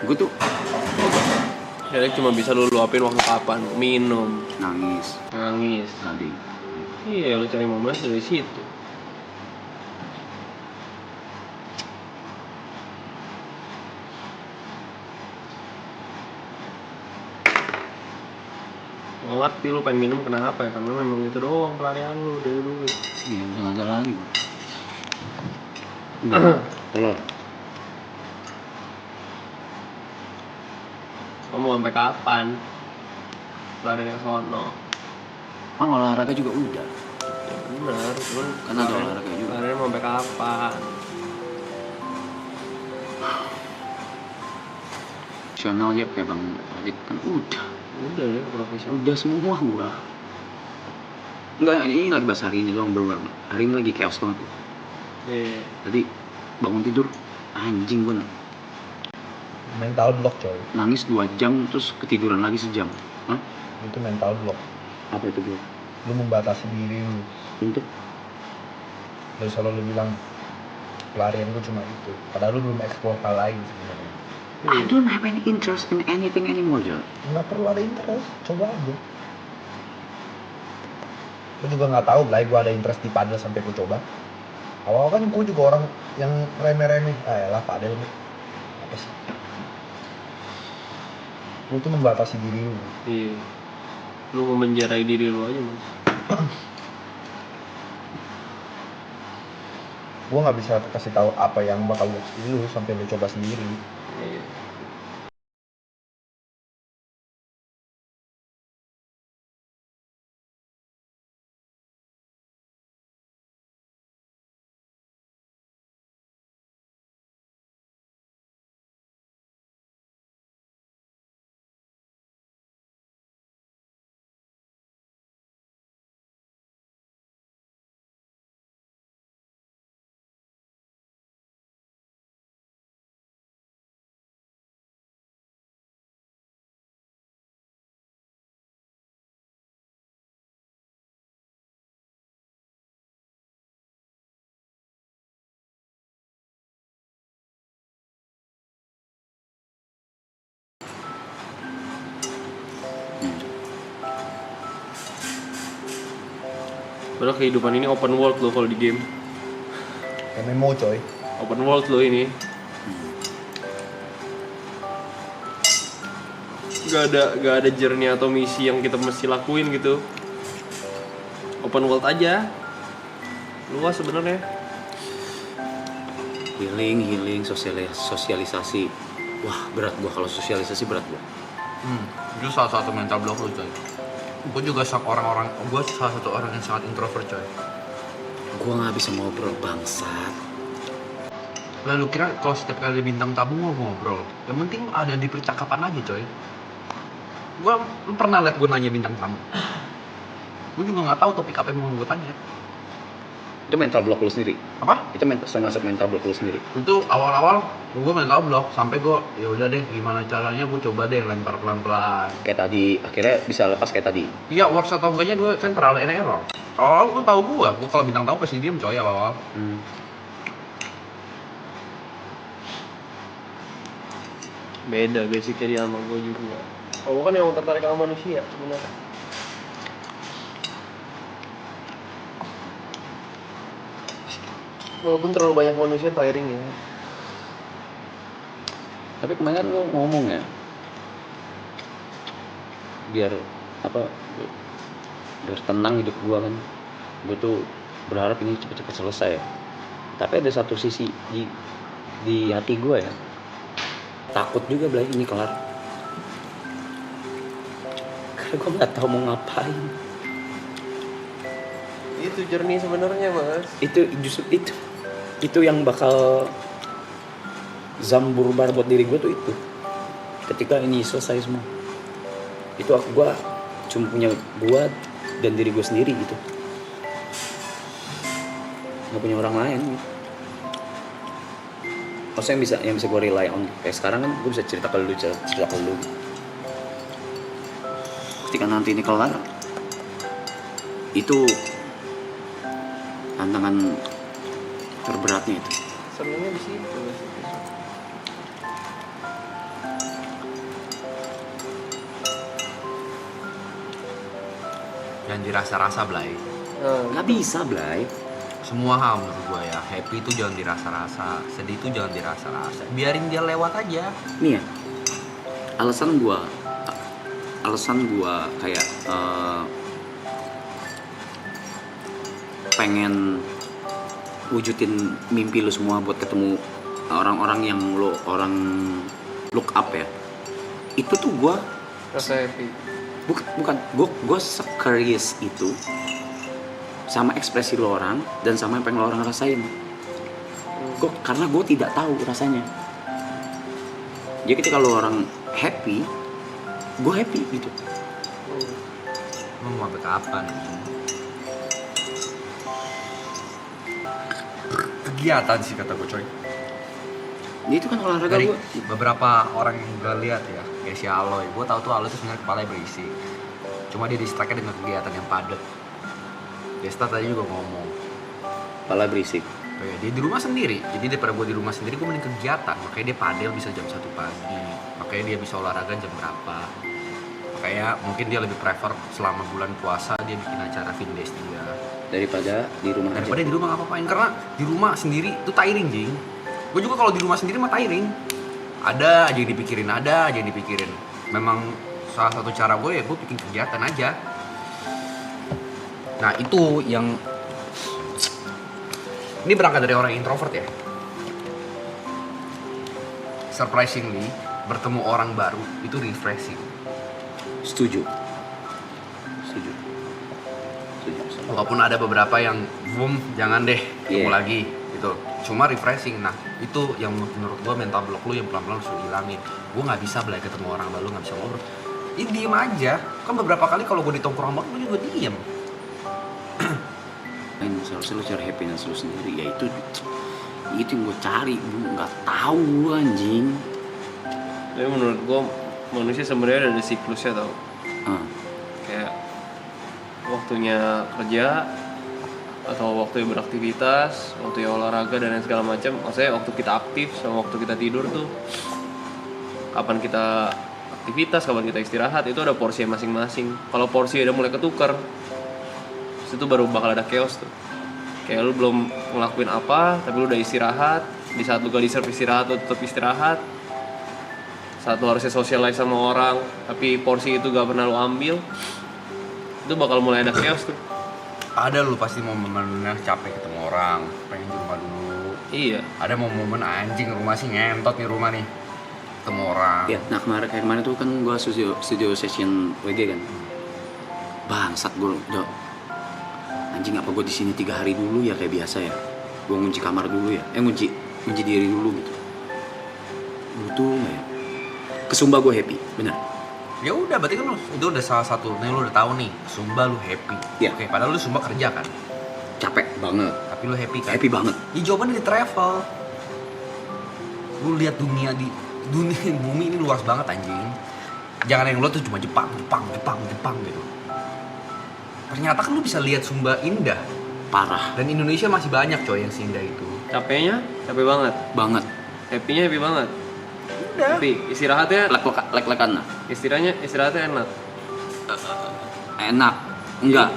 Gue tuh jadi cuma bisa lu luapin waktu kapan? Minum, nangis tadi. Iya, lu cari momen dari situ. Ngerti lu pengen minum kenapa ya? Karena memang itu doang pelarian lu dari dulu. Iya, jangan ada lagi. Telur. Kamu sampai kapan? Lari ke sono. Kan olahraga juga udah. Ya benar, cuman Kan ada olahraga juga. lari mau sampai kapan? Profesional ya kayak Bang Adit kan udah. Udah ya profesional. Udah semua gua. Enggak, ini lagi bahas hari ini doang bro. Hari ini lagi chaos banget. Iya. Tadi bangun tidur anjing gua Mental block coy. nangis 2 jam terus ketiduran lagi sejam. Hah? Itu mental block. Apa itu bro? Lu membatasi diri lu. Untuk Lu selalu bilang pelarian gue cuma itu. Padahal lu belum explore hal lain sebenarnya. I don't have any interest in anything anymore, John. Nggak perlu ada interest, coba aja. Lu juga nggak tahu lah, gue ada interest di padel sampai gue coba. Awal kan gue juga orang yang remeh-remeh. Lah padel nih. Apa sih? Lu tuh membatasi diri lu. Iya. Lu memenjarai diri lu aja, Mas. Gue nggak bisa kasih tahu apa yang bakal lu sampai lu coba sendiri. Iya. Padahal kehidupan ini open world lo kalau di game. MMO coy. Open world lo ini. Gak ada journey atau misi yang kita mesti lakuin gitu. Open world aja. Luas sebenarnya. Healing, sosialisasi. Wah, berat gua kalau sosialisasi berat gua. Itu salah satu mental block lu coy. Gue juga gue salah satu orang yang sangat introvert coy. Gua nggak bisa ngobrol bangsat. Lalu kira kalau setiap kali bintang tamu ngobrol, yang penting ada di percakapan aja coy. Gue pernah liat gue nanya bintang tamu. Gue juga nggak tahu topik apa yang mau gue tanya. Itu mental block lu sendiri. Apa? Itu termasuk mental block lu sendiri. Itu awal-awal gue mental block sampai gue ya udah deh gimana caranya gue coba deh lempar pelan-pelan. Kayak tadi, akhirnya bisa lepas kayak tadi. Iya works atau enggaknya gue kan terlalu error. Awal gue tahu gue kalau bintang tamu pasti diem coy awal. Beda basicnya dia sama gue juga. Oh kan yang tertarik sama manusia sebenarnya. Walaupun terlalu banyak manusia tiring ya. Tapi kemarin lu ngomong ya, biar tenang hidup gua kan. Gua tuh berharap ini cepet-cepet selesai. Tapi ada satu sisi di hati gua ya, takut juga Blay ini kelar. Karena gua nggak tahu mau ngapain. Itu journey sebenarnya, Mas. Itu justru itu yang bakal zambur bar buat diri gue tuh itu. Ketika ini selesai semua, itu gue cuma punya gue dan diri gue sendiri gitu, nggak punya orang lain gitu. Maksudnya yang bisa gue rely on. Kayak sekarang kan gue bisa cerita ke lu. Ketika nanti ini kelar, itu tantangan terberatnya itu. Sebenarnya di situ. Jangan dirasa-rasa, Blay. Nggak bisa, Blay. Semua hal menurut gue ya, happy itu jangan dirasa-rasa, sedih itu jangan dirasa-rasa. Biarin dia lewat aja. Nih ya, alasan gua kayak pengen wujudin mimpi lu semua buat ketemu orang-orang yang orang look up ya. Itu tuh gua Rasa happy. bukan gue se-curious itu sama ekspresi lo orang dan sama yang pengen lo orang rasain. Karena gue tidak tahu rasanya. Jadi ketika lo orang happy, gue happy gitu. Mau sampai kapan? Kegiatan sih kata gue, coy. Dia itu kan olahraga Dari gue. beberapa orang yang gue lihat ya, kayak si Aloy, gue tahu tuh Aloy itu sebenarnya kepalanya berisi. Cuma dia distract dengan kegiatan yang padat. Desta tadi juga ngomong, Kepala berisik. kayak dia di rumah sendiri. Jadi daripada gue di rumah sendiri, gue mending kegiatan. Makanya dia padel bisa jam 1 pagi. Makanya dia bisa olahraga jam berapa. Makanya mungkin dia lebih prefer selama bulan puasa dia bikin acara Vindes dia. Daripada di rumah aja. Daripada di rumah ngapa-ngapain, karena di rumah sendiri tuh tiring, Jing. Gue juga kalau di rumah sendiri mah tiring. Ada aja yang dipikirin. Memang salah satu cara gue ya gue bikin kegiatan aja. Nah itu yang ini berangkat dari orang introvert ya. Surprisingly bertemu orang baru itu refreshing. Setuju. Walaupun ada beberapa yang boom jangan deh ketemu Iya. lagi gitu. Cuma refreshing. Nah itu yang menurut gue mental block lu yang pelan-pelan harus lu hilangin. Gue nggak bisa belajar ketemu orang baru, nggak bisa ngobrol. Ini diem aja. Kan beberapa kali kalau gue di tongkrong sama lu juga diem. Seharusnya lo cari happiness lo sendiri. Ya itu yang gue cari. Gue nggak tahu gua, anjing. Tapi menurut gua manusia sebenarnya ada siklusnya tau. Kayak waktunya kerja atau waktunya beraktivitas, waktunya olahraga dan lain segala macam. Maksudnya waktu kita aktif sama waktu kita tidur tuh, kapan kita aktivitas, kapan kita istirahat, itu ada porsi masing-masing. Kalau porsi udah mulai ketukar, itu baru bakal ada chaos tuh. Kayak lu belum ngelakuin apa, tapi lu udah istirahat. Di saat lu gak deserve istirahat, lu tetap istirahat. Saat lu harusnya socialize sama orang, tapi porsi itu gak pernah lu ambil, itu bakal mulai ada chaos tuh. Ada lu pasti momen-momennya capek ketemu orang, pengen di rumah dulu. Iya. Ada momen anjing rumah sih ngentot nih rumah nih, ketemu orang. Ya, nah kemarin tuh kan gue studio session WG kan. Bangsat gue, anjing apa gue di sini 3 hari dulu ya kayak biasa ya. Gue ngunci kamar dulu ya, ngunci diri dulu gitu. Butuh nggak ya? Kesumba gue happy, benar. Ya udah, berarti kan lu itu udah salah satu nih, lu udah tahu nih Sumba lu happy. Iya. Oke, padahal lu Sumba kerja kan, Capek banget, tapi lu happy kan. happy banget. Ya jawabannya di travel. Lu lihat dunia bumi ini luas banget anjing. Jangan yang lu tuh cuma Jepang gitu. Ternyata kan lu bisa lihat Sumba indah. Parah Dan Indonesia masih banyak coy yang seindah itu. Capeknya, capek banget. banget. Happy-nya happy banget. Udah. Tapi istirahatnya, Lek-lekan lah. istirahatnya enak. Enak, enggak.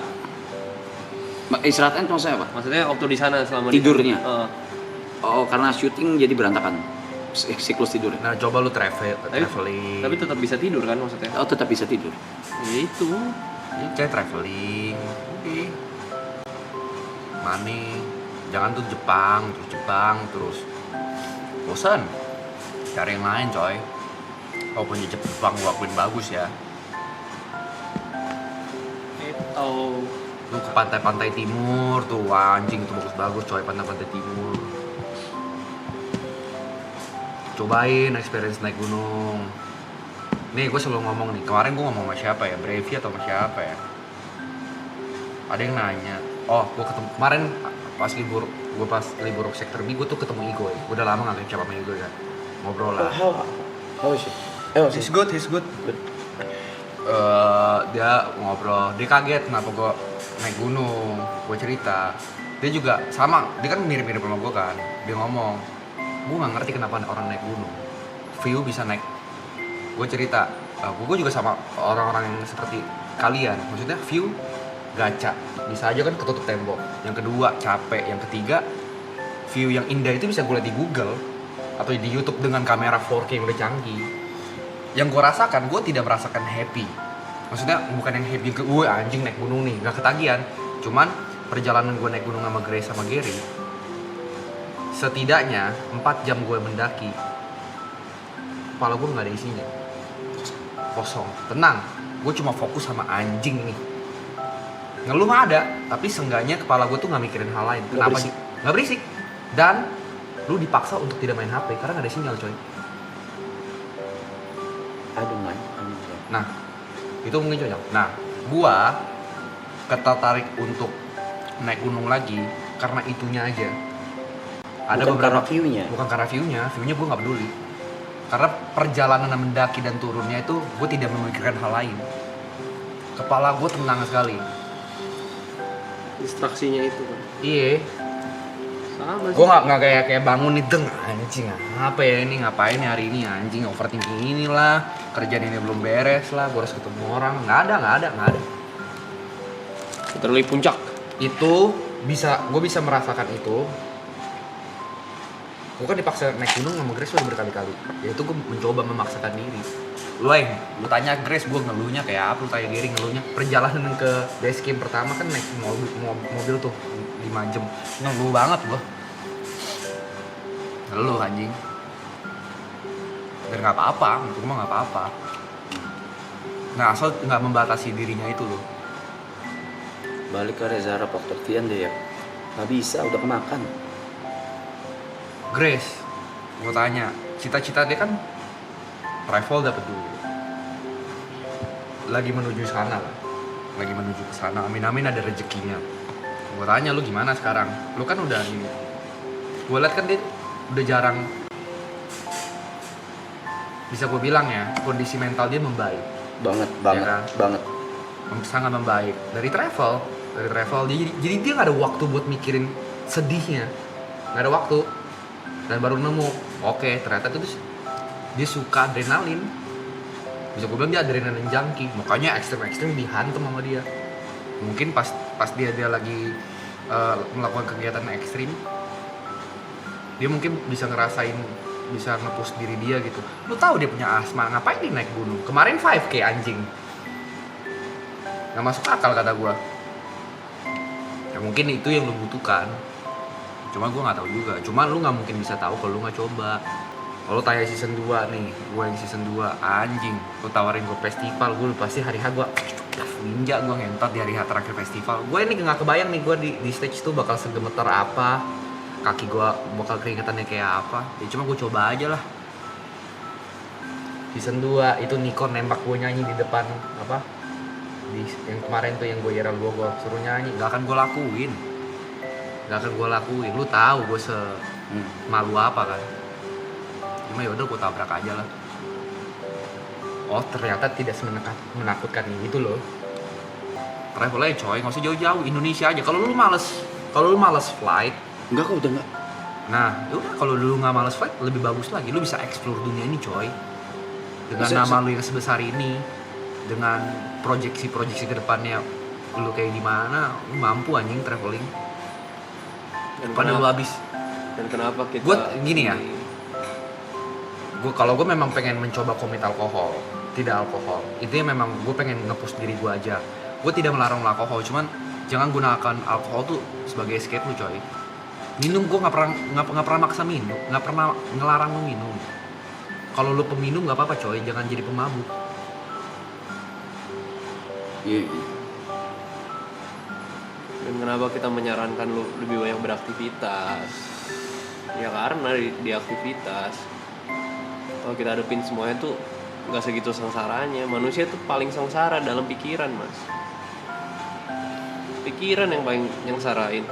Istirahatnya maksudnya apa? Maksudnya waktu di sana selama Tidurnya? di sana. Oh, karena syuting jadi berantakan siklus tidurnya. Nah, coba lu traveling. Tapi tetap bisa tidur kan maksudnya. Oh, tetap bisa tidur. Ya itu. Ya, cek traveling. Oke. Money. Jangan tuh Jepang terus. Bosan. Cari yang lain, coy. Kalau punya Jepang gua akuin bagus ya. Itu. Lu ke pantai-pantai timur tuh, wah, anjing itu bagus-bagus coy, pantai-pantai timur. Cobain experience naik gunung. Nih gue selalu ngomong nih, kemarin gue ngomong sama siapa ya, Brevi atau sama siapa ya. Ada yang nanya, oh gue ketemu, kemarin pas libur sektor B, gue tuh ketemu Igo ya. Gue udah lama gak ngecap sama Igo ya. Ngobrol lah. How is it? He's good. Dia ngobrol, dia kaget kenapa gue naik gunung, gue cerita. Dia juga sama, dia kan mirip-mirip sama gue kan. Dia ngomong, gue nggak ngerti kenapa orang naik gunung, view bisa naik. Gue cerita, gue juga sama orang-orang yang seperti kalian. Maksudnya view gacha, bisa aja kan ketutup tembok. Yang kedua capek, yang ketiga view yang indah itu bisa gue lihat di Google atau di YouTube dengan kamera 4K yang udah canggih. Yang gue rasakan, gue tidak merasakan happy. Maksudnya bukan yang happy ke gue anjing naik gunung nih, gak ketagihan. Cuman perjalanan gue naik gunung sama Grace sama Gary, setidaknya 4 jam gue mendaki, kepala gue gak ada isinya, kosong, tenang. Gue cuma fokus sama anjing nih. Ngeluh mah ada, tapi seenggaknya kepala gue tuh gak mikirin hal lain. Kenapa sih? Gak berisik. Dan lu dipaksa untuk tidak main HP karena gak ada sinyal coy. Aduh man. Nah, itu mungkin cocok. Nah, gua tertarik untuk naik gunung lagi karena itunya aja. Ada Bukan beberapa karena view-nya. Bukan karena view-nya gua nggak peduli. Karena perjalanan mendaki dan turunnya itu gue tidak memikirkan hal lain. Kepala gue tenang sekali. Distraksinya itu kan. Iya. Sama sih. Gue nggak kayak bangun nih deng anjing apa ya ini ngapain ya hari ini anjing overthinking inilah kerjaan ini belum beres lah gue harus ketemu orang nggak ada. Terlalu puncak. Itu gue bisa merasakan itu. Gue kan dipaksa naik gunung sama Grace udah berkali-kali. Ya itu gue mencoba memaksakan diri. Lu tanya Grace gue ngeluhnya kayak apa, lu tanya Gary ngeluhnya. Perjalanan ke base camp pertama kan naik mobil tuh 5 jam. Ngeluh banget gue. Ngeluh anjing. Dan gak apa-apa, menurut gue mah gak apa-apa. Nah asal gak membatasi dirinya itu loh. Balik ke Rezara faktor Tian deh ya. Gak bisa, udah kemakan. Grace, gue tanya, cita-cita dia kan travel dapet dulu. Lagi menuju sana lah. Lagi menuju ke sana. Amin ada rezekinya. Gue tanya lu gimana sekarang? Lu kan udah ini. Gue liat kan dia udah jarang. Bisa gue bilang ya, kondisi mental dia membaik. Banget, kan? banget. Sangat membaik dari travel jadi dia nggak ada waktu buat mikirin sedihnya, nggak ada waktu. Dan baru nemu, oke, ternyata itu dia suka adrenalin. Bisa gue bilang dia adrenalin junkie, makanya ekstrim dihantam sama dia. Mungkin pas dia lagi melakukan kegiatan ekstrim, dia mungkin bisa ngerasain, bisa nge-push diri dia gitu. Lu tahu dia punya asma, ngapain dia naik gunung? Kemarin 5K anjing. Nggak masuk akal kata gue. Ya mungkin itu yang lu butuhkan. Cuma gue nggak tahu juga. Cuma lu nggak mungkin bisa tahu kalau lu nggak coba. Kalau tanya season 2 nih, gue yang season 2 anjing. Lu tawarin gue festival, gue pasti hari H gue ninja, gue ngentot di hari H terakhir festival. Gue ini nggak kebayang nih gue di stage tuh bakal segemeter apa, kaki gue bakal keringetannya kayak apa. Ya cuma gue coba aja lah. Season 2 itu Nikon nembak gue nyanyi di depan apa? Yang kemarin tuh yang gue viral gue suruh nyanyi, nggak akan gue lakuin. Lu tahu gue malu apa kan? Cuma yaudah gue tabrak aja lah. Oh ternyata tidak menakutkan itu loh. Travel aja coy, nggak usah jauh-jauh, Indonesia aja. Kalau lu males flight, Enggak kok, udah enggak. nah yaudah kalau lu nggak males flight lebih bagus lagi. Lu bisa explore dunia ini coy. Dengan nama lu yang sebesar ini, dengan proyeksi ke depannya lu kayak gimana, lu mampu anjing traveling. Pada lu habis. Dan kenapa kita Gue gini ya. Kalau gue memang pengen mencoba komit alkohol, tidak alkohol. Intinya memang gue pengen nge-push diri gue aja. Gue tidak melarang alkohol, cuman jangan gunakan alkohol tuh sebagai escape lu coy. Minum gue nggak pernah maksa minum, nggak pernah ngelarang lu minum. Kalau lu peminum nggak apa-apa coy, jangan jadi pemabuk. Iya. Dan kenapa kita menyarankan lu lebih banyak beraktivitas? Ya karena di aktivitas kalau kita hadapin semuanya tuh nggak segitu sengsaranya. Manusia tuh paling sengsara dalam pikiran, mas. Pikiran yang paling nyengsarain.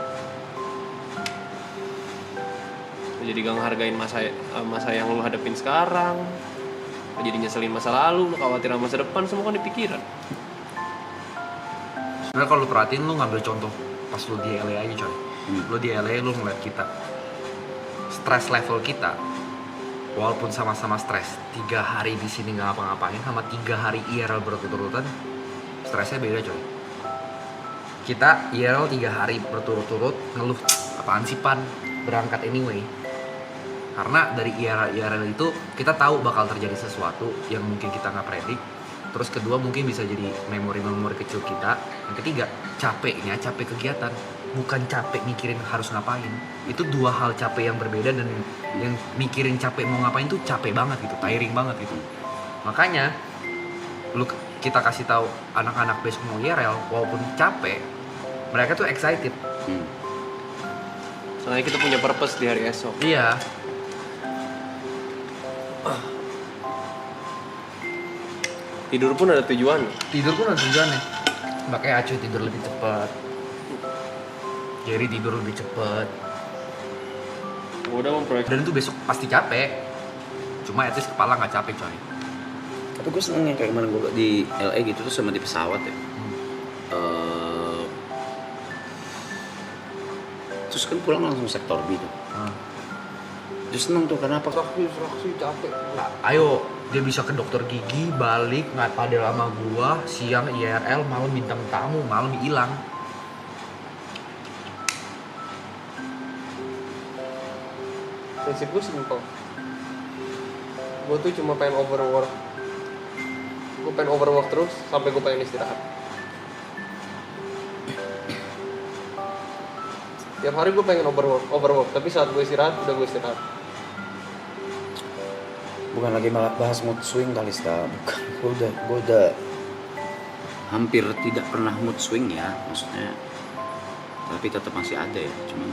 Lu jadi gak ngehargain masa yang lu hadapin sekarang. Lu jadi nyeselin masa lalu, lu khawatir sama masa depan, semua kan di pikiran. Sebenarnya kalau lu perhatiin, lu ngambil contoh pas lu di LA aja coy. Lu di LA lu ngeliat kita, stress level kita, walaupun sama-sama stres, 3 hari di sini nggak ngapa-ngapain sama 3 hari IRL berturut-turutan, stresnya beda coy. kita IRL 3 hari berturut-turut ngeluh apaan sih Pan berangkat anyway. Karena dari IRL itu kita tahu bakal terjadi sesuatu yang mungkin kita nggak predik. Terus kedua mungkin bisa jadi memori-memori kecil kita. Yang ketiga capeknya capek kegiatan, bukan capek mikirin harus ngapain. Itu dua hal capek yang berbeda, dan yang mikirin capek mau ngapain tuh capek banget gitu, tiring banget gitu. Makanya kita kasih tahu anak-anak besok mau IRL walaupun capek, mereka tuh excited. Soalnya kita punya purpose di hari esok. Iya. Tidur pun ada tujuan. Tidur pun ada tujuannya. Makanya Acu tidur lebih cepat, Jerry tidur lebih cepat. Udah memproyek. Dan itu besok pasti capek. Cuma at least kepala nggak capek coy. Tapi gue seneng yang kayak kemarin gue di LA gitu tuh sama di pesawat ya. Terus kan pulang langsung sektor B tuh. Terus seneng tuh kenapa? Saksi capek. Nah, ayo, dia bisa ke dokter gigi, balik, nggak padel sama gua, siang IRL, malam bintang tamu, malam hilang. Prinsip gue simpel. Gue tuh cuma pengen overwork. Gue pengen overwork terus sampai gue pengen istirahat. Tiap hari gue pengen overwork. Tapi saat gue istirahat, udah gue istirahat. Bukan lagi bahas mood swing kali Sta. Bukan. Gue udah hampir tidak pernah mood swing ya, maksudnya. Tapi tetap masih ada ya, cuman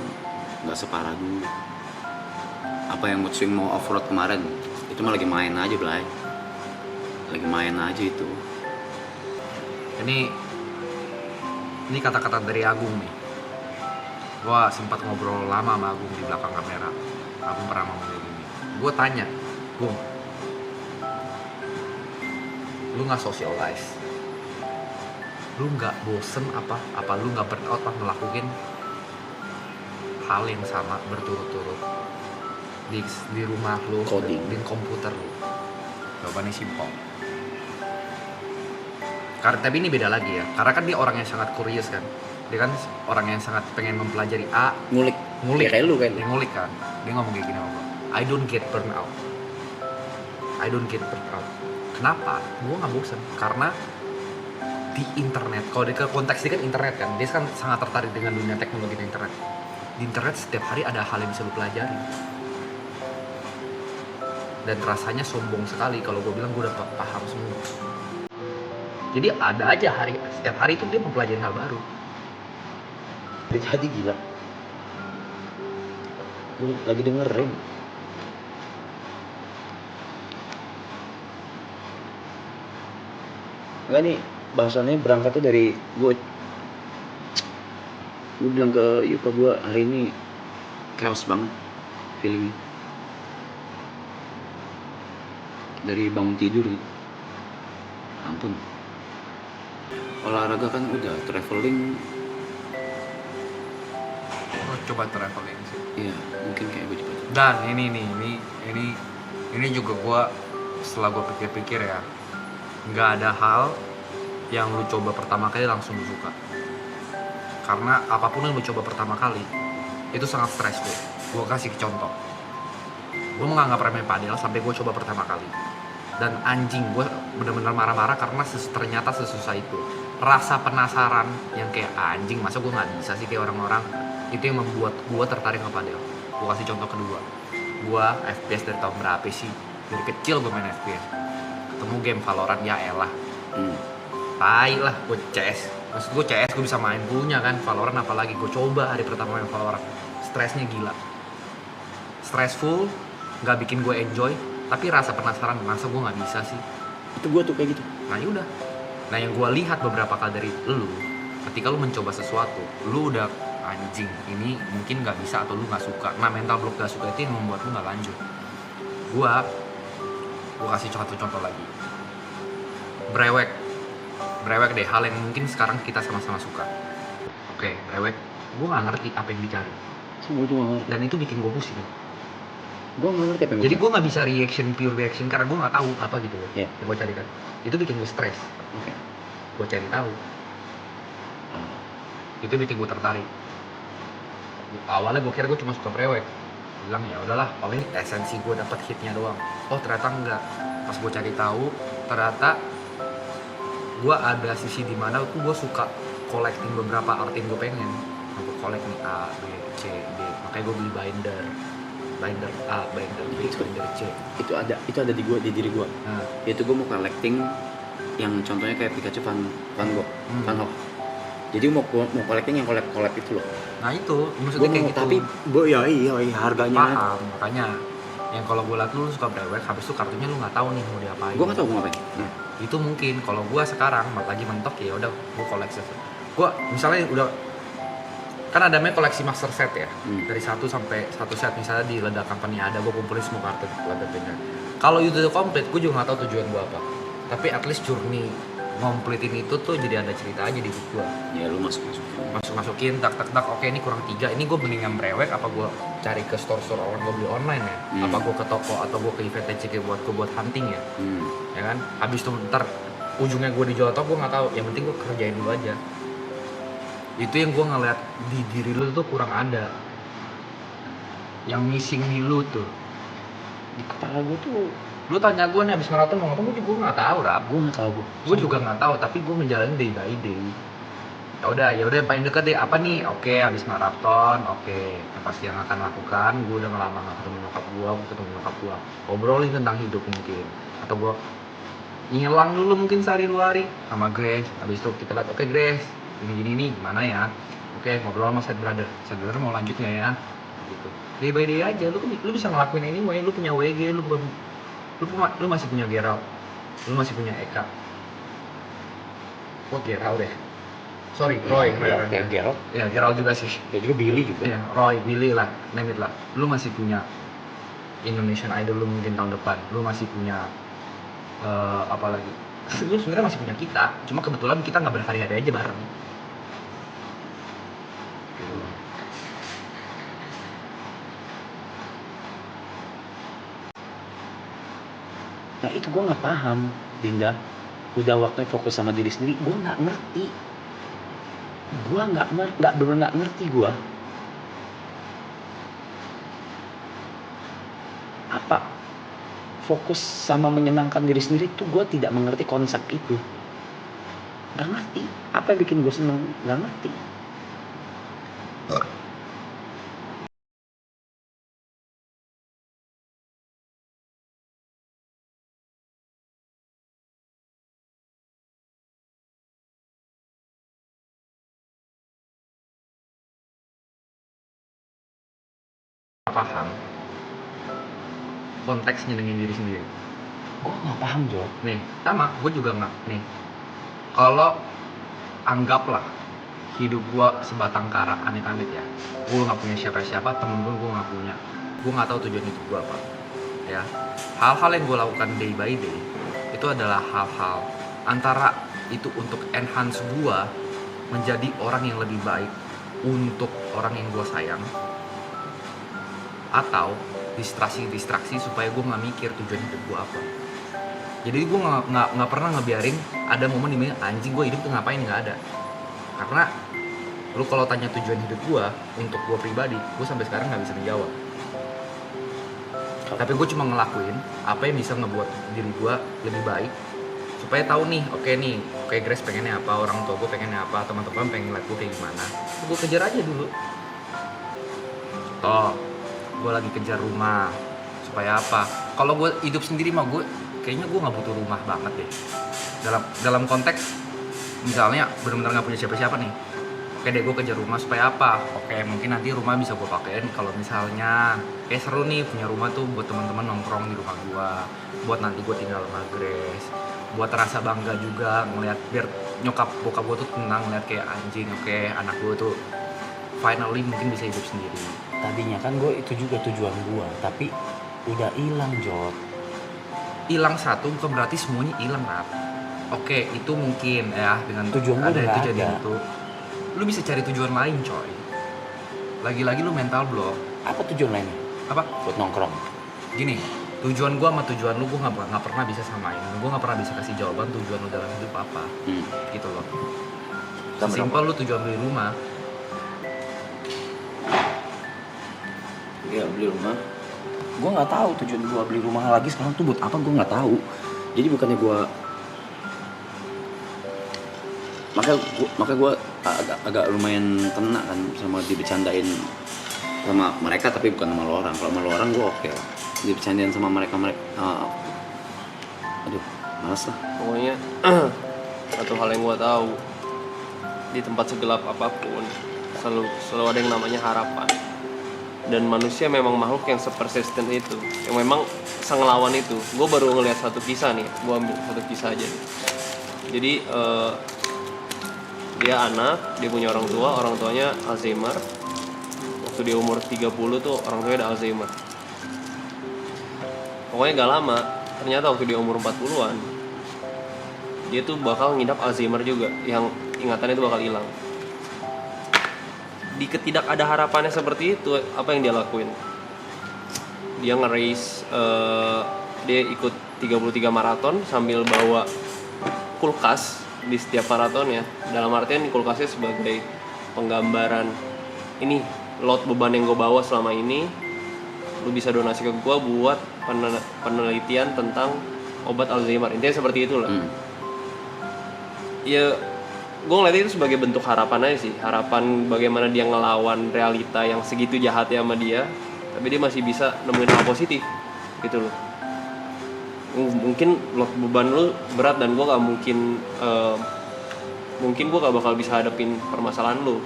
nggak separah dulu. Apa yang mood swing mau off-road kemarin, itu mah lagi main aja Blay. Lagi main aja itu. Ini kata-kata dari Agung nih. Gua sempat ngobrol lama sama Agung di belakang kamera. Agung pernah ngomong kayak gini. Gua tanya, Gung, lu nggak socialize, lu nggak bosen apa lu nggak burnout apa ngelakuin hal yang sama berturut-turut di rumah lu, Coding. di komputer lu? Jawabannya simpel. Karena tapi ini beda lagi ya, karena kan dia orang yang sangat curious kan, dia kan orang yang sangat pengen mempelajari Ngulik. Ya, kayak lu kan. dia ngulik kan, dia ngomong kayak gini sama gua, I don't get burnout. Kenapa? Gue nggak bosan karena di internet, kalau di konteks ini kan internet kan, dia kan sangat tertarik dengan dunia teknologi dan internet. Di internet setiap hari ada hal yang bisa lu pelajari, dan rasanya sombong sekali kalau gue bilang gue udah paham semua. Jadi ada aja setiap hari itu dia mempelajari hal baru. Jadi gila. Gue lagi dengerin. Enggak nih, bahasannya berangkatnya dari gue bilang ke Yuka, gue hari ini chaos banget feelingnya. Dari bangun tidur gitu. Ampun. Olahraga kan udah, traveling. Gue coba traveling sih. Iya, mungkin kayak gue coba. Dan ini juga gue setelah gue pikir-pikir ya, nggak ada hal yang lu coba pertama kali langsung lu suka. Karena apapun yang lu coba pertama kali itu sangat stressful. Gue kasih contoh, gue menganggap remeh padel sampai gue coba pertama kali, dan anjing gue bener-bener marah-marah karena ternyata sesusah itu. Rasa penasaran yang kayak anjing, masa gue nggak bisa sih kayak orang-orang, itu yang membuat gue tertarik sama padel. Gue kasih contoh kedua, gue FPS dari tahun berapa sih? Dari kecil gue main FPS. Ketemu game Valorant, ya elah, tai lah, gue CS. Maksud gue CS gue bisa main, punya kan. Valorant apalagi, gue coba hari pertama main Valorant, stresnya gila, stressful, nggak bikin gue enjoy. Tapi rasa penasaran, masa gue nggak bisa sih? Itu gue tuh kayak gitu. Nah yaudah. Nah yang gue lihat beberapa kali dari lu, ketika lu mencoba sesuatu, lu udah anjing, ini mungkin nggak bisa atau lu nggak suka. Nah mental block gak suka itu yang membuat lu nggak lanjut. Gue kasih contoh lagi. Brewek deh, hal yang mungkin sekarang kita sama-sama suka. Oke, brewek, gue nggak ngerti apa yang dicari. Semua itu nggak ngerti. Dan itu bikin gue pusing. Gue nggak ngerti apa yang Jadi gue nggak bisa pure reaction karena gue nggak tahu apa gitu loh. Iya. Yang gue cari kan, itu bikin gue stres. Oke. Gue cari tahu. Itu bikin gue tertarik. Awalnya gue kira gue cuma suka brewek, bilang ya udahlah paling esensi gue dapat hitnya doang. Oh ternyata enggak. Pas gue cari tahu ternyata gue ada sisi dimana tuh gue suka collecting beberapa art yang gue pengen. Gue collect nih A, B, C, D. Makanya gue beli binder A, binder B, binder C. Itu ada di diri gue. Nah, Itu gue mau collecting yang contohnya kayak Pikachu Van Gogh, Van Gogh. Jadi mau collecting yang collab itu loh. nah itu maksudnya kayak gitu. Tapi iya harganya. Paham, makanya yang kalau gue liat lu suka brewek, habis itu kartunya lu nggak tahu nih mau diapain. Gue nggak tahu mau ngapain. Itu mungkin kalau gue sekarang lagi mentok ya udah gue koleksi. Gue misalnya udah kan ada namanya koleksi master set ya, dari 1 sampai 1 set. Misalnya di Leda Company ada, gue kumpulin semua kartu Leda Company. Kalau itu udah komplit, gue juga nggak tahu tujuan gue apa, tapi at least journey ngomplitin itu tuh jadi ada cerita aja di hidup gue. Ya lu Masukin tak oke ini kurang 3, ini gue mendingan brewek apa gue cari ke store orang gue beli online ya, apa gue ke toko atau gue ke event TCG buat hunting ya. Ya kan, habis itu ntar ujungnya gue dijual atau gue nggak tahu, yang penting gue kerjain dulu aja. Itu yang gue ngeliat di diri lu tuh kurang ada, yang missing di lu tuh. Di kepala gue tuh. Lu tanya gue nih abis maraton mau ngapain, gue nggak tahu Rap. Gue juga nggak tau, tapi gue ngejalanin day by day. Ya udah yang paling dekat deh apa nih? Oke, abis maraton, oke. Yang pasti yang akan lakukan, gue udah lama nggak ketemu nyokap gue, ngobrolin tentang hidup mungkin, atau gue ngilang dulu mungkin sehari 2 hari sama Grace. Abis itu kita lihat, oke Grace, ini nih gimana ya? Oke, ngobrol sama Sad Brother mau lanjut nggak ya? Gitu. Day by day aja, lu bisa ngelakuin ini, lu punya WG, lu masih punya Gerald, lu masih punya Eka. Gerald deh. Sorry, Roy. Gerald. Ya, Gerald juga sih. Ya juga Billy juga. Ya, Roy, Billy lah, name it lah. Lu masih punya Indonesian Idol lu mungkin tahun depan. Lu masih punya apa lagi? Lu sebenarnya masih punya kita. Cuma kebetulan kita nggak berhari-hari aja bareng. Nah itu gue nggak paham, Dinda. Udah waktunya fokus sama diri sendiri, gue nggak ngerti. Gue nggak ngerti gue. Apa fokus sama menyenangkan diri sendiri tuh gue tidak mengerti konsep itu. Nggak ngerti. Apa yang bikin gue seneng? Nggak ngerti. Paham konteks nyenengin diri sendiri. Gue nggak paham, Jo. Nih, sama, gue juga nggak. Nih, kalau anggaplah hidup gue sebatang kara, amit-amit ya, gue nggak punya siapa-siapa, temen gue nggak punya, gue nggak tahu tujuan hidup gue apa. Ya, hal-hal yang gue lakukan day by day itu adalah hal-hal antara itu untuk enhance gue menjadi orang yang lebih baik untuk orang yang gue sayang, atau distraksi supaya gue nggak mikir tujuan hidup gue apa. Jadi gue nggak pernah ngebiarin ada momen dimana anjing gue hidup tuh ngapain, nggak ada. Karena lu kalau tanya tujuan hidup gue untuk gue pribadi, gue sampai sekarang nggak bisa menjawab. Tapi gue cuma ngelakuin apa yang bisa ngebuat diri gue lebih baik supaya tahu nih, oke Grace pengennya apa, orang tua gue pengennya apa, teman-teman pengen lihat gue kayak gimana, gue kejar aja dulu. Toh gue lagi kejar rumah supaya apa? Kalau gue hidup sendiri mah kayaknya gue nggak butuh rumah banget deh. Dalam konteks misalnya benar-benar nggak punya siapa-siapa nih, oke deh gue kejar rumah supaya apa? Oke, mungkin nanti rumah bisa gue pakein kalau misalnya kayak seru nih punya rumah tuh buat teman-teman nongkrong di rumah gue, buat nanti gue tinggal sama Grace, buat rasa bangga juga ngeliat, biar nyokap bokap gue tuh tenang ngeliat kayak anjing, oke anak gue tuh finally mungkin bisa hidup sendiri. Tadinya kan gue itu juga tujuan gue, tapi udah hilang, Jod. Hilang satu bukan berarti semuanya hilang, Rap. Oke, itu mungkin ya dengan tujuan ada itu jadi itu. Lu bisa cari tujuan lain, coy. Lagi-lagi lu mental block. Apa tujuan lainnya? Apa? Buat nongkrong. Gini, tujuan gua sama tujuan lu gua nggak pernah bisa samain. Gua nggak pernah bisa kasih jawaban tujuan lu dalam hidup apa. Gitu loh. Sesimpel lu tujuan beli rumah. Iya, beli rumah. Gue nggak tahu tujuan gue beli rumah lagi sekarang tuh buat apa, gue nggak tahu. Jadi bukannya gue makanya gue agak lumayan kena kan sama dibecandain sama mereka, tapi bukan sama lo orang. Kalau sama lo orang gue oke lah. Dibecandain sama mereka aduh malas lah. Pokoknya satu hal yang gue tahu, di tempat segelap apapun selalu ada yang namanya harapan. Dan manusia memang makhluk yang sepersisten itu, yang memang sang lawan itu. Gue baru ngeliat satu kisah nih, gue ambil satu kisah aja. Jadi dia anak, dia punya orang tuanya Alzheimer. Waktu dia umur 30 tuh orang tuanya ada Alzheimer. Pokoknya gak lama, ternyata waktu dia umur 40-an, dia tuh bakal ngidap Alzheimer juga, yang ingatannya itu bakal hilang. Di ketidakada harapannya seperti itu, apa yang dia lakuin? Dia nge-race, dia ikut 33 maraton sambil bawa kulkas di setiap maratonnya. Dalam artian kulkasnya sebagai penggambaran, ini lot beban yang gue bawa selama ini, lu bisa donasi ke gue buat penelitian tentang obat Alzheimer. Intinya seperti itulah. Ya, gue ngeliatnya itu sebagai bentuk harapan aja sih. Harapan bagaimana dia ngelawan realita yang segitu jahatnya sama dia, tapi dia masih bisa nemuin hal positif gitu loh. Mungkin beban lu berat dan gue gak mungkin gue gak bakal bisa hadapin permasalahan lu,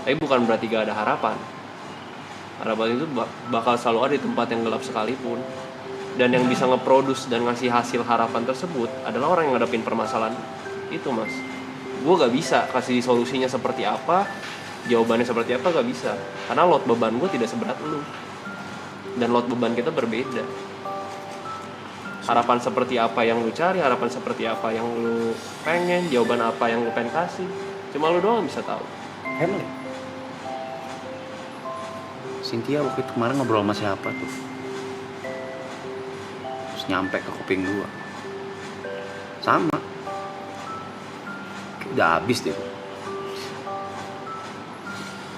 tapi bukan berarti gak ada harapan. Harapan itu bakal selalu ada di tempat yang gelap sekalipun. Dan yang bisa ngeproduce dan ngasih hasil harapan tersebut adalah orang yang ngadepin permasalahan itu, mas. Gue gak bisa kasih solusinya seperti apa, jawabannya seperti apa, gak bisa. Karena load beban gue tidak seberat lu, dan load beban kita berbeda. Harapan seperti apa yang lu cari, harapan seperti apa yang lu pengen, jawaban apa yang lu pengen kasih, cuma lu doang bisa tahu. Emily, Cynthia waktu itu kemarin ngobrol sama siapa tuh, terus nyampe ke kuping gua sama, udah habis deh.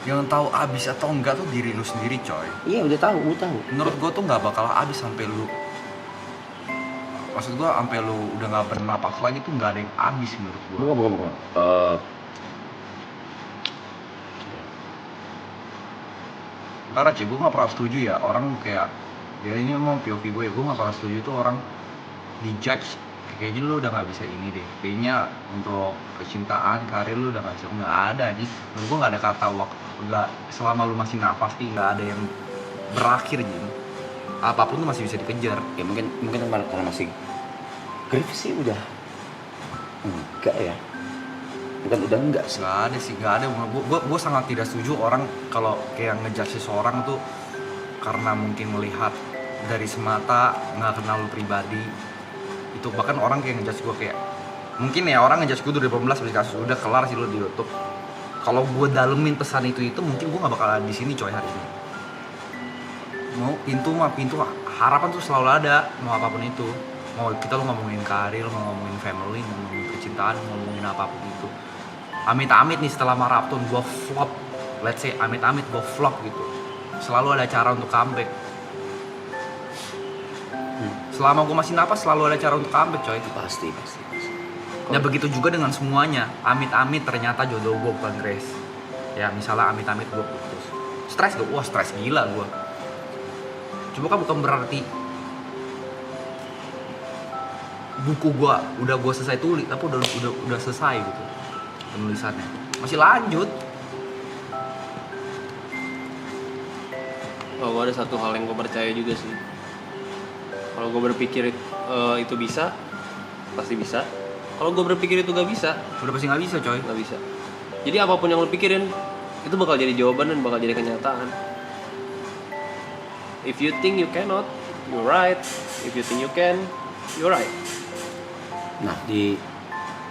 Yang tahu abis atau enggak tuh diri lu sendiri, coy. Iya, udah tahu. Menurut gue tuh nggak bakal abis sampai lu, maksud gue sampai lu udah nggak bernapas lagi tuh nggak ada yang abis menurut gue. Bukan. Karena gue nggak pernah setuju ya orang kayak, ya ini emang POV gue ya, gue nggak pernah setuju tuh orang dijudge kayaknya lu udah nggak bisa ini deh, kayaknya untuk percintaan, karir lu udah nggak bisa. Nggak ada nih, menurut gue nggak ada kata waktu, nggak, selama lu masih nafas nih nggak ada yang berakhir gitu. Apapun tuh masih bisa dikejar. Ya mungkin karena masih grip sih udah enggak ya. Bukan udah enggak sih. Nggak ada. Gue sangat tidak setuju orang kalau kayak ngejudge seseorang tuh karena mungkin melihat dari semata, nggak kenal lu pribadi. Itu bahkan orang kayak ngejudge gue kayak, mungkin ya orang ngejudge gue 2018 habis kasus udah kelar sih lu di YouTube. Kalau gue dalemin pesan itu mungkin gue nggak bakal ada di sini, coy, hari ini. Mau pintu harapan tuh selalu ada, mau apapun itu. Mau kita lu ngomongin karir, mau ngomongin family, mau ngomongin percintaan, mau ngomongin apapun itu. Amit-amit nih setelah maraton gue flop, let's say amit-amit gue flop gitu, selalu ada cara untuk comeback. Selama gue masih napas selalu ada cara untuk comeback, coy. Itu Pasti. Ya begitu juga dengan semuanya. Amit-amit ternyata jodoh gue bukan Grace. Ya misalnya amit-amit gue putus, stres gue, wah stres gila gue. Cuma kan bukan berarti buku gue udah gue selesai tulis, tapi udah selesai gitu penulisannya, masih lanjut. Oh, gue ada satu hal yang gue percaya juga sih. Kalau gue berpikir itu bisa, pasti bisa. Kalau gue berpikir itu gak bisa, Udah pasti nggak bisa, coy. gak bisa. Jadi apapun yang lo pikirin itu bakal jadi jawaban dan bakal jadi kenyataan. If you think you cannot, you're right. If you think you can, you're right. Nah, di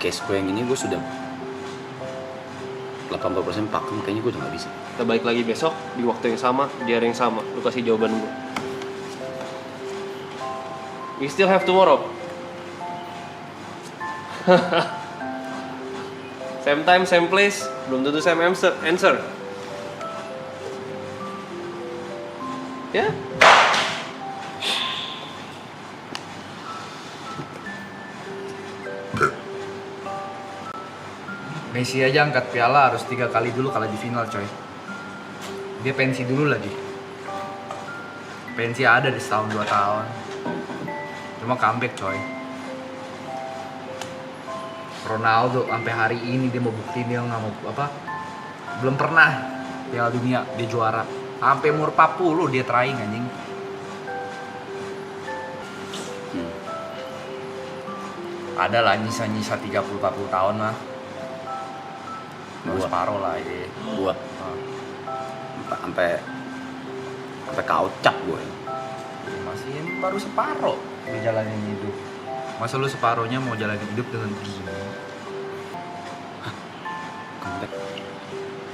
case gue yang ini gue sudah 80% pakem, kayaknya gue udah gak bisa. Kita balik lagi besok di waktu yang sama, di hari yang sama. Lu kasih jawaban gue. We still have tomorrow. Same time, same place, belum tentu same answer. Ya? Messi aja angkat piala harus 3 kali dulu kalah di final coy. Dia pensi dulu lagi. Pensi ada di setahun 2 tahun. Cuma comeback coy. Ronaldo sampai hari ini dia mau buktiin dia nggak mau apa? Belum pernah Piala Dunia dia juara. Sampai umur 40 dia trying anjing. Ada lah nyisa-nyisa 30-40 tahun lah. Gua separuh lah ya. Gua sampai kaucap gue. Masih baru separuh ngejalanin hidup. Masa lu separuhnya mau jalanin hidup dengan begini? Comeback